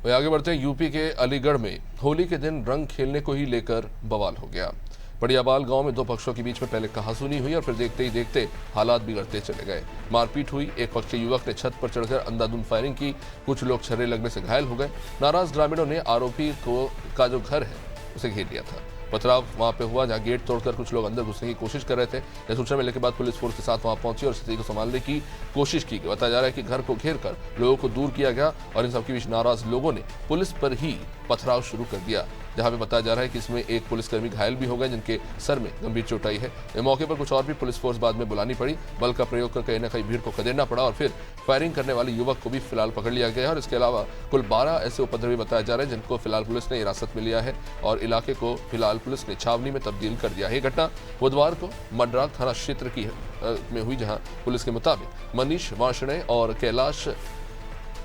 वहीं आगे बढ़ते हैं, यूपी के अलीगढ़ में होली के दिन रंग खेलने को ही लेकर बवाल हो गया। पड़ियाबाल गांव में दो पक्षों के बीच में पहले कहासुनी हुई और फिर देखते ही देखते हालात बिगड़ते चले गए। मारपीट हुई, एक पक्षी युवक ने छत पर चढ़कर अंधाधुंध फायरिंग की, कुछ लोग छर्रे लगने से घायल हो गए। नाराज ग्रामीणों ने आरोपी का जो घर है उसे घेर लिया था। पथराव वहां पे हुआ जहां गेट तोड़कर कुछ लोग अंदर घुसने की कोशिश कर रहे थे। यह सूचना मिलने के बाद पुलिस फोर्स के साथ वहां पहुंची और स्थिति को संभालने की कोशिश की गई। बताया जा रहा है कि घर को घेर कर लोगों को दूर किया गया और इन सबके बीच नाराज लोगों ने पुलिस पर ही पथराव शुरू कर दिया, जहां पे बताया जा रहा है कि इसमें एक पुलिसकर्मी घायल भी हो गए जिनके सर में गंभीर चोट आई है। इस मौके पर कुछ और भी पुलिस फोर्स बाद में बुलानी पड़ी। बल का प्रयोग कर कहीं न कहीं भीड़ को खदेड़ना पड़ा और फिर फायरिंग करने वाले युवक को भी फिलहाल पकड़ लिया गया है। और इसके अलावा कुल 12 ऐसे उपद्रवी बताए जा रहे हैं जिनको फिलहाल पुलिस ने हिरासत में लिया है और इलाके को फिलहाल पुलिस ने छावनी में तब्दील कर दिया है। यह घटना बुधवार को मड्राग थाना क्षेत्र की में हुई, जहां पुलिस के मुताबिक मनीष वार्ष्णेय और कैलाश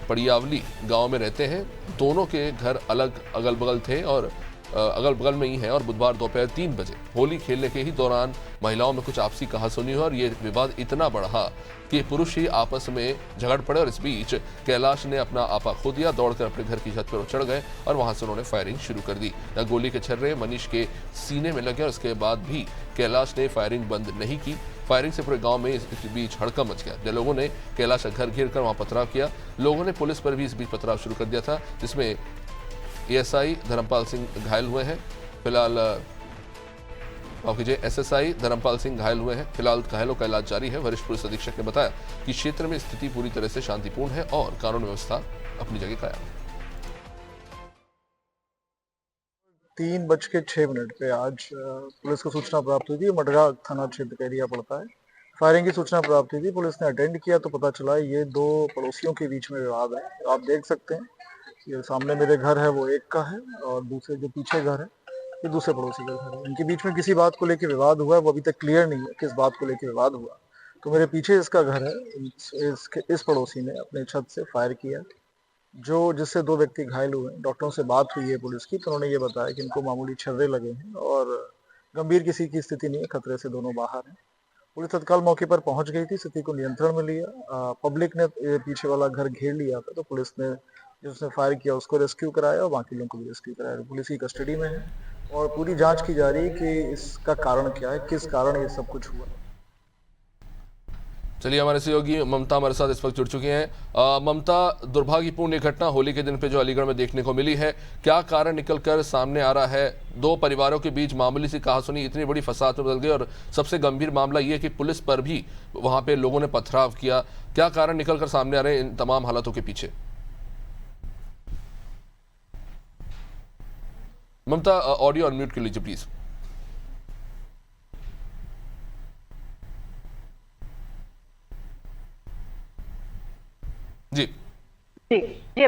पड़ियावली गांव में रहते हैं। दोनों के घर अगल बगल थे और अगल बगल में ही है और बुधवार दोपहर 3 बजे होली खेलने के ही दौरान महिलाओं में कुछ आपसी कहासुनी हुई और ये विवाद इतना बढ़ा कि पुरुष ही आपस में झगड़ पड़े और इस बीच कैलाश ने अपना आपा खो दिया। दौड़कर अपने घर की छत पर चढ़ गए और वहां से उन्होंने फायरिंग शुरू कर दी। गोली के छर्रे मनीष के सीने में लगे और इसके बाद भी कैलाश ने फायरिंग बंद नहीं की। फायरिंग से पूरे गांव में इस बीच हड़कंप मच गया जब लोगों ने कैलाश का घर घेर कर वहां पथराव किया। लोगों ने पुलिस पर भी इस बीच पथराव शुरू कर दिया था, जिसमें एएसआई धर्मपाल सिंह घायल हुए हैं। फिलहाल एसएसआई धर्मपाल सिंह घायल हुए हैं। फिलहाल घायलों का इलाज जारी है। वरिष्ठ पुलिस अधीक्षक ने बताया कि क्षेत्र में स्थिति पूरी तरह से शांतिपूर्ण है और कानून व्यवस्था अपनी जगह कायम है। 3:06 पे आज पुलिस को सूचना प्राप्त हुई थी। मडरा थाना क्षेत्र का एरिया पड़ता है। फायरिंग की सूचना प्राप्त हुई थी। पुलिस ने अटेंड किया तो पता चला ये दो पड़ोसियों के बीच में विवाद है। आप देख सकते हैं, ये सामने मेरे घर है वो एक का है और दूसरे जो पीछे घर है ये दूसरे पड़ोसी का घर है। इनके बीच में किसी बात को लेकर विवाद हुआ है, वो अभी तक क्लियर नहीं है किस बात को लेकर विवाद हुआ। तो मेरे पीछे इसका घर है, इस पड़ोसी ने अपने छत से फायर किया जिससे 2 व्यक्ति घायल हुए। डॉक्टरों से बात हुई है पुलिस की, तो उन्होंने ये बताया कि इनको मामूली छर्रे लगे हैं और गंभीर किसी की स्थिति नहीं है, खतरे से दोनों बाहर हैं। पुलिस तत्काल मौके पर पहुंच गई थी, स्थिति को नियंत्रण में लिया। पब्लिक ने पीछे वाला घर घेर लिया था, तो पुलिस ने जिसने फायर किया उसको रेस्क्यू कराया और बाकी लोगों को भी रेस्क्यू कराया। पुलिस की कस्टडी में है और पूरी जांच की जा रही है कि इसका कारण क्या है, किस कारण ये सब कुछ हुआ। चलिए, हमारे सहयोगी ममता हमारे साथ इस वक्त जुड़ चुकी हैं। ममता, दुर्भाग्यपूर्ण ये घटना होली के दिन पे जो अलीगढ़ में देखने को मिली है, क्या कारण निकलकर सामने आ रहा है? 2 परिवारों के बीच मामूली सी कहासुनी इतनी बड़ी फसाद में बदल गई और सबसे गंभीर मामला ये कि पुलिस पर भी वहां पे लोगों ने पथराव किया। क्या कारण निकलकर सामने आ रहे हैं इन तमाम हालातों के पीछे? ममता, ऑडियो अनम्यूट कर लीजिए प्लीज। जी जी जी।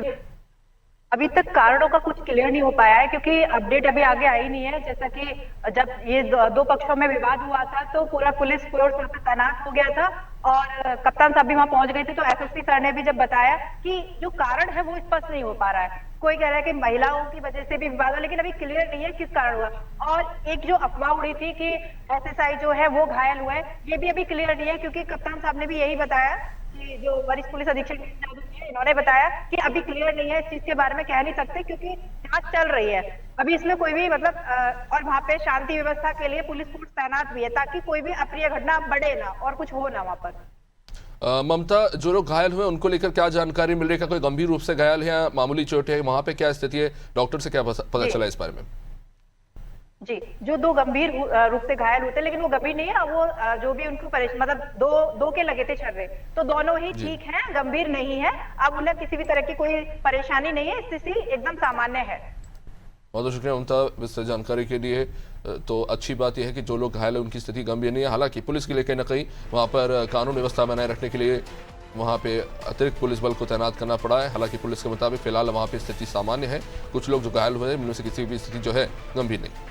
अभी तक कारणों का कुछ क्लियर नहीं हो पाया है क्योंकि अपडेट अभी आगे आई नहीं है। जैसा कि जब ये दो पक्षों में विवाद हुआ था तो पूरा पुलिस फोर्स वहां पे तैनात हो गया था और कप्तान साहब भी वहां पहुंच गए थे। तो एसएसपी सर ने भी जब बताया कि जो कारण है वो स्पष्ट नहीं हो पा रहा है। कोई कह रहा है कि महिलाओं की वजह से भी विवाद है, लेकिन अभी क्लियर नहीं है किस कारण हुआ। और एक जो अफवाह उड़ी थी कि एसएसआई जो है वो घायल हुआ है, ये भी अभी क्लियर नहीं है क्योंकि कप्तान साहब ने भी यही बताया कि जो वरिष्ठ पुलिस अधीक्षक इन्होंने बताया कि अभी क्लियर नहीं है, इस चीज के बारे में कह नहीं सकते क्योंकि जांच चल रही है। अभी इसमें कोई भी और वहां पे शांति व्यवस्था के लिए पुलिस फोर्स तैनात भी है ताकि कोई भी अप्रिय घटना बढ़े ना और कुछ हो ना वहां पर। ममता, जो लोग घायल हुए उनको लेकर क्या जानकारी मिल रही है? क्या कोई गंभीर रूप से घायल है या मामूली चोट है? वहां पे क्या स्थिति है? डॉक्टर से क्या पता चला इस बारे में? जी, जो 2 गंभीर रूप से घायल होते, लेकिन वो गंभीर नहीं है। वो जो भी उनको मतलब दो के लगे थे छर्रे, तो दोनों ही ठीक हैं, गंभीर नहीं है। अब उन्हें किसी भी तरह की कोई परेशानी नहीं है, स्थिति एकदम सामान्य है। बहुत बहुत शुक्रिया ममता विस्तृत जानकारी के लिए। तो अच्छी बात यह है कि जो लोग घायल है उनकी स्थिति गंभीर नहीं है। हालांकि पुलिस के लिए कहीं ना कहीं वहां पर कानून व्यवस्था बनाए रखने के लिए वहां पे अतिरिक्त पुलिस बल को तैनात करना पड़ा है। हालांकि पुलिस के मुताबिक फिलहाल वहां पे स्थिति सामान्य है। कुछ लोग जो घायल हुए हैं उनमें से किसी भी स्थिति जो है गंभीर नहीं।